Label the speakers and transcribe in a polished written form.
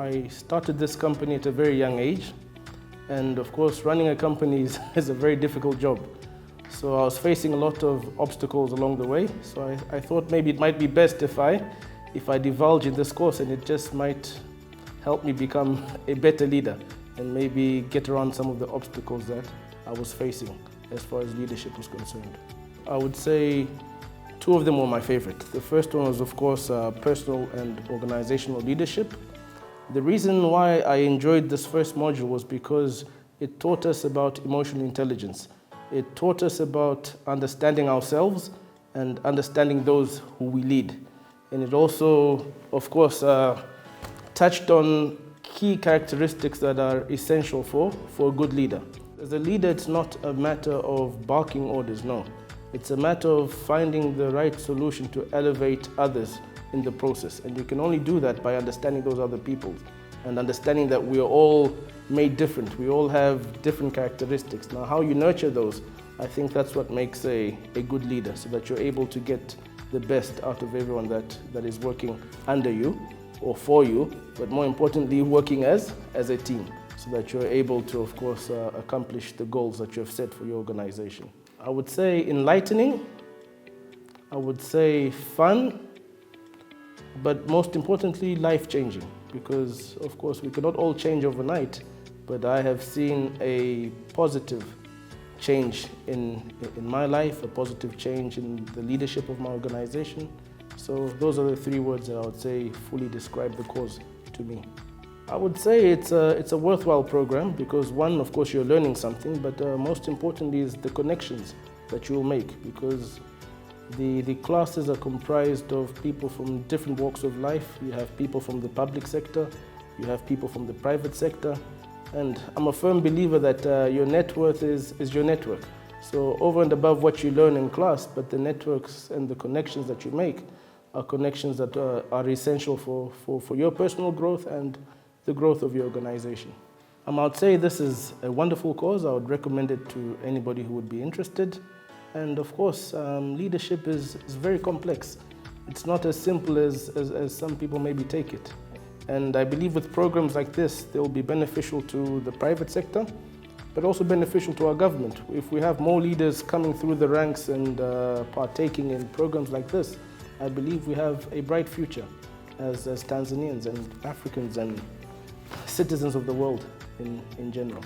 Speaker 1: I started this company at a very young age, and of course running a company is a very difficult job. So I was facing a lot of obstacles along the way, so I thought maybe it might be best if I divulge in this course, and it just might help me become a better leader and maybe get around some of the obstacles that I was facing as far as leadership was concerned. I would say two of them were my favorite. The first one was, of course, personal and organizational leadership. The reason why I enjoyed this first module was because it taught us about emotional intelligence. It taught us about understanding ourselves and understanding those who we lead. And it also, of course, touched on key characteristics that are essential for a good leader. As a leader, it's not a matter of barking orders, no. It's a matter of finding the right solution to elevate others in the process. And you can only do that by understanding those other people and understanding that we are all made different. We all have different characteristics. Now, how you nurture those, I think that's what makes a good leader, so that you're able to get the best out of everyone that is working under you or for you, but more importantly, working as a team, so that you're able to, of course, accomplish the goals that you have set for your organization. I would say enlightening, I would say fun, but most importantly, life-changing, because of course we cannot all change overnight, but I have seen a positive change in my life, a positive change in the leadership of my organization. So those are the three words that I would say fully describe the course to me. I would say it's a worthwhile program because one, of course, you're learning something, but most importantly is the connections that you will make, because the classes are comprised of people from different walks of life. You have people from the public sector, you have people from the private sector, and I'm a firm believer that your net worth is your network. So over and above what you learn in class, but the networks and the connections that you make are connections that are essential for your personal growth and the growth of your organization. I would say this is a wonderful course. I would recommend it to anybody who would be interested. And of course, leadership is very complex. It's not as simple as some people maybe take it. And I believe with programs like this, they'll be beneficial to the private sector, but also beneficial to our government. If we have more leaders coming through the ranks and partaking in programs like this, I believe we have a bright future as Tanzanians and Africans and citizens of the world in general.